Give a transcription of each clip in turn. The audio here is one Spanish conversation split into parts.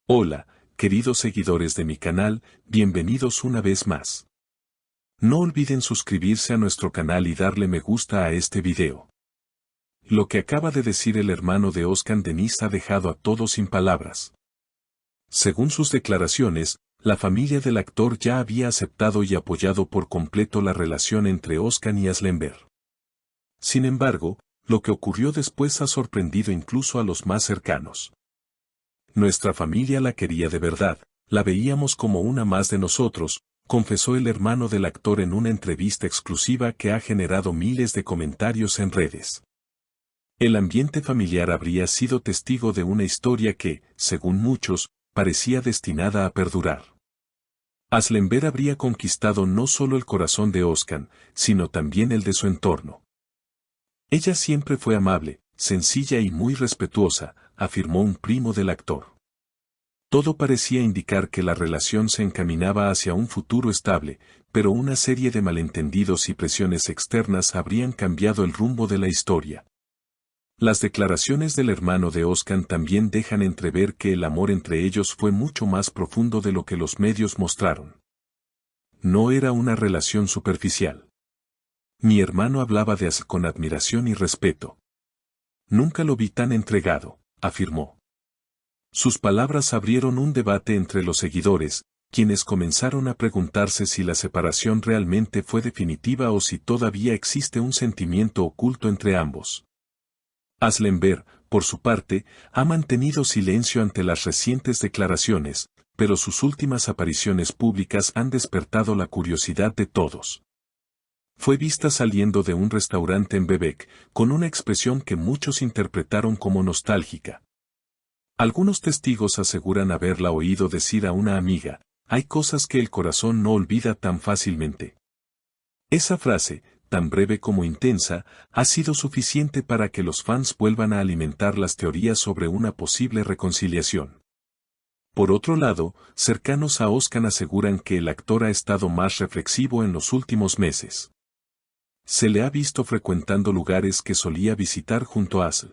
Hola, queridos seguidores de mi canal, bienvenidos una vez más. No olviden suscribirse a nuestro canal y darle me gusta a este video. Lo que acaba de decir el hermano de Oscar Denis ha dejado a todos sin palabras. Según sus declaraciones, la familia del actor ya había aceptado y apoyado por completo la relación entre Oscar y Aslemberg. Sin embargo, lo que ocurrió después ha sorprendido incluso a los más cercanos. Nuestra familia la quería de verdad, la veíamos como una más de nosotros, confesó el hermano del actor en una entrevista exclusiva que ha generado miles de comentarios en redes. El ambiente familiar habría sido testigo de una historia que, según muchos, parecía destinada a perdurar. Aslemberg habría conquistado no solo el corazón de Oscar, sino también el de su entorno. Ella siempre fue amable, sencilla y muy respetuosa, afirmó un primo del actor. Todo parecía indicar que la relación se encaminaba hacia un futuro estable, pero una serie de malentendidos y presiones externas habrían cambiado el rumbo de la historia. Las declaraciones del hermano de Oscar también dejan entrever que el amor entre ellos fue mucho más profundo de lo que los medios mostraron. No era una relación superficial. Mi hermano hablaba de Asl con admiración y respeto. Nunca lo vi tan entregado, afirmó. Sus palabras abrieron un debate entre los seguidores, quienes comenzaron a preguntarse si la separación realmente fue definitiva o si todavía existe un sentimiento oculto entre ambos. Aslemberg, por su parte, ha mantenido silencio ante las recientes declaraciones, pero sus últimas apariciones públicas han despertado la curiosidad de todos. Fue vista saliendo de un restaurante en Bebek, con una expresión que muchos interpretaron como nostálgica. Algunos testigos aseguran haberla oído decir a una amiga, hay cosas que el corazón no olvida tan fácilmente. Esa frase, tan breve como intensa, ha sido suficiente para que los fans vuelvan a alimentar las teorías sobre una posible reconciliación. Por otro lado, cercanos a Oscar aseguran que el actor ha estado más reflexivo en los últimos meses. Se le ha visto frecuentando lugares que solía visitar junto a Asl.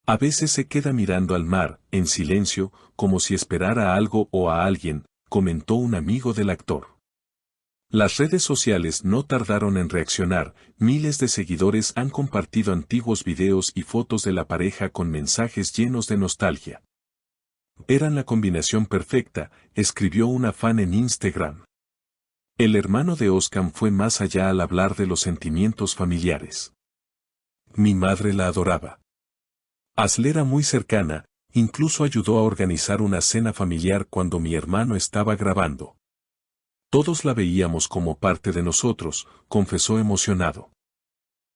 A veces se queda mirando al mar, en silencio, como si esperara a algo o a alguien, comentó un amigo del actor. Las redes sociales no tardaron en reaccionar, miles de seguidores han compartido antiguos videos y fotos de la pareja con mensajes llenos de nostalgia. Eran la combinación perfecta, escribió una fan en Instagram. El hermano de Oscar fue más allá al hablar de los sentimientos familiares. Mi madre la adoraba. Asl era muy cercana, incluso ayudó a organizar una cena familiar cuando mi hermano estaba grabando. Todos la veíamos como parte de nosotros, confesó emocionado.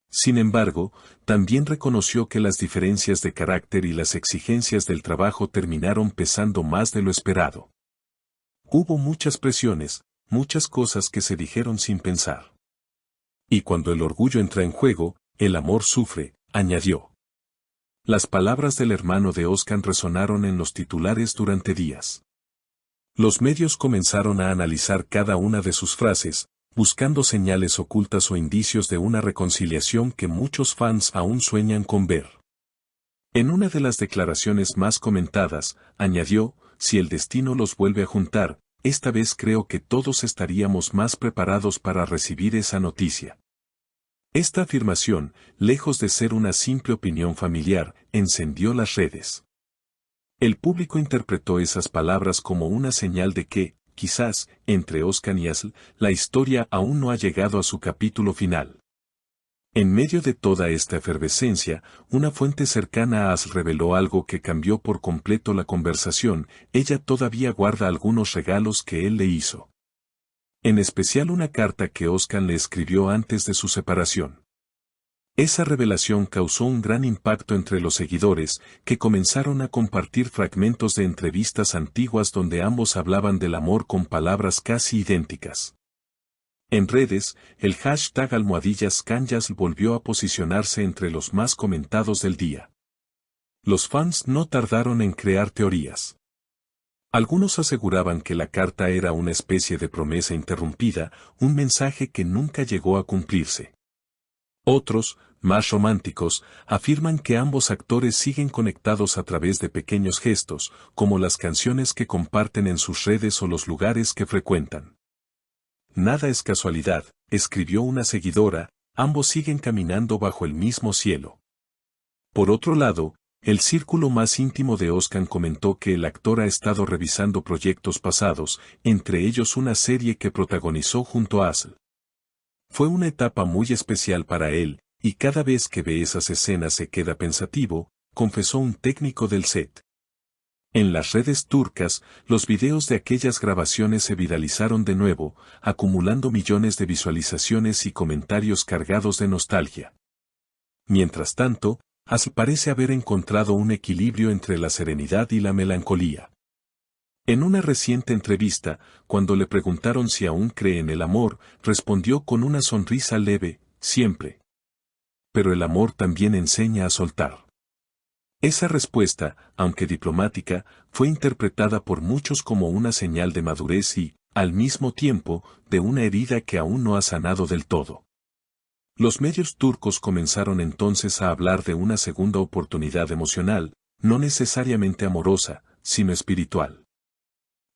Sin embargo, también reconoció que las diferencias de carácter y las exigencias del trabajo terminaron pesando más de lo esperado. Hubo muchas presiones, muchas cosas que se dijeron sin pensar. Y cuando el orgullo entra en juego, el amor sufre, añadió. Las palabras del hermano de Oscar resonaron en los titulares durante días. Los medios comenzaron a analizar cada una de sus frases, buscando señales ocultas o indicios de una reconciliación que muchos fans aún sueñan con ver. En una de las declaraciones más comentadas, añadió, si el destino los vuelve a juntar, esta vez creo que todos estaríamos más preparados para recibir esa noticia. Esta afirmación, lejos de ser una simple opinión familiar, encendió las redes. El público interpretó esas palabras como una señal de que, quizás, entre Oscar y Asl, la historia aún no ha llegado a su capítulo final. En medio de toda esta efervescencia, una fuente cercana a Asl reveló algo que cambió por completo la conversación, ella todavía guarda algunos regalos que él le hizo. En especial una carta que Oscar le escribió antes de su separación. Esa revelación causó un gran impacto entre los seguidores, que comenzaron a compartir fragmentos de entrevistas antiguas donde ambos hablaban del amor con palabras casi idénticas. En redes, el hashtag #Kanyasl volvió a posicionarse entre los más comentados del día. Los fans no tardaron en crear teorías. Algunos aseguraban que la carta era una especie de promesa interrumpida, un mensaje que nunca llegó a cumplirse. Otros, más románticos, afirman que ambos actores siguen conectados a través de pequeños gestos, como las canciones que comparten en sus redes o los lugares que frecuentan. Nada es casualidad, escribió una seguidora, ambos siguen caminando bajo el mismo cielo. Por otro lado, el círculo más íntimo de Oscar comentó que el actor ha estado revisando proyectos pasados, entre ellos una serie que protagonizó junto a Asl. Fue una etapa muy especial para él, y cada vez que ve esas escenas se queda pensativo, confesó un técnico del set. En las redes turcas, los videos de aquellas grabaciones se viralizaron de nuevo, acumulando millones de visualizaciones y comentarios cargados de nostalgia. Mientras tanto, Asl parece haber encontrado un equilibrio entre la serenidad y la melancolía. En una reciente entrevista, cuando le preguntaron si aún cree en el amor, respondió con una sonrisa leve, siempre. Pero el amor también enseña a soltar. Esa respuesta, aunque diplomática, fue interpretada por muchos como una señal de madurez y, al mismo tiempo, de una herida que aún no ha sanado del todo. Los medios turcos comenzaron entonces a hablar de una segunda oportunidad emocional, no necesariamente amorosa, sino espiritual.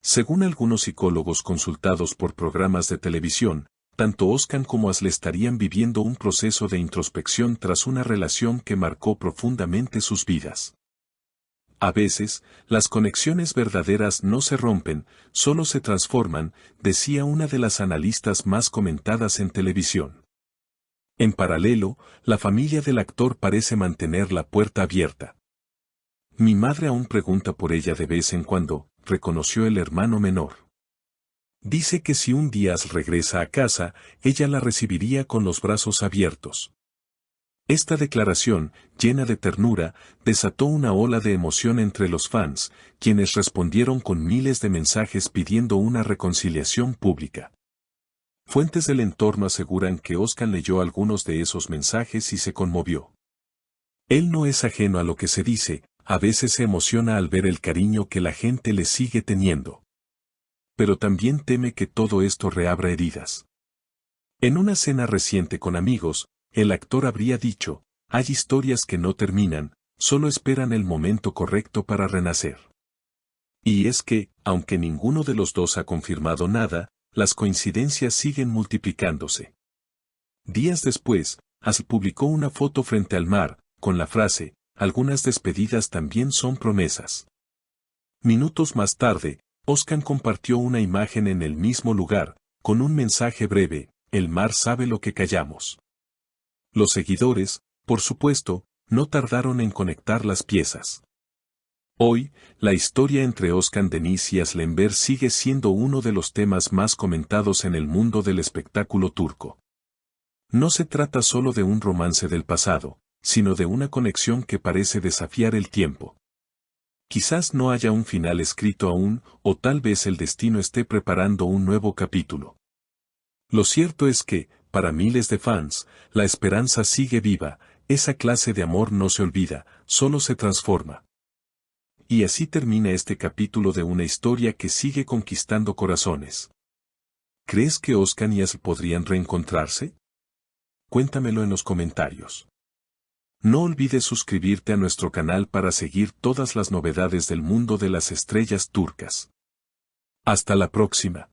Según algunos psicólogos consultados por programas de televisión, tanto Oscar como Asl estarían viviendo un proceso de introspección tras una relación que marcó profundamente sus vidas. A veces, las conexiones verdaderas no se rompen, solo se transforman, decía una de las analistas más comentadas en televisión. En paralelo, la familia del actor parece mantener la puerta abierta. Mi madre aún pregunta por ella de vez en cuando, reconoció el hermano menor. Dice que si un día regresa a casa, ella la recibiría con los brazos abiertos. Esta declaración, llena de ternura, desató una ola de emoción entre los fans, quienes respondieron con miles de mensajes pidiendo una reconciliación pública. Fuentes del entorno aseguran que Oscar leyó algunos de esos mensajes y se conmovió. Él no es ajeno a lo que se dice, a veces se emociona al ver el cariño que la gente le sigue teniendo. Pero también teme que todo esto reabra heridas. En una cena reciente con amigos, el actor habría dicho, hay historias que no terminan, solo esperan el momento correcto para renacer. Y es que, aunque ninguno de los dos ha confirmado nada, las coincidencias siguen multiplicándose. Días después, Asl publicó una foto frente al mar, con la frase, algunas despedidas también son promesas. Minutos más tarde, Oscar compartió una imagen en el mismo lugar, con un mensaje breve, el mar sabe lo que callamos. Los seguidores, por supuesto, no tardaron en conectar las piezas. Hoy, la historia entre Özkan Deniz y Aslı Enver sigue siendo uno de los temas más comentados en el mundo del espectáculo turco. No se trata solo de un romance del pasado, sino de una conexión que parece desafiar el tiempo. Quizás no haya un final escrito aún, o tal vez el destino esté preparando un nuevo capítulo. Lo cierto es que, para miles de fans, la esperanza sigue viva, esa clase de amor no se olvida, solo se transforma. Y así termina este capítulo de una historia que sigue conquistando corazones. ¿Crees que Özkan y Aslı podrían reencontrarse? Cuéntamelo en los comentarios. No olvides suscribirte a nuestro canal para seguir todas las novedades del mundo de las estrellas turcas. Hasta la próxima.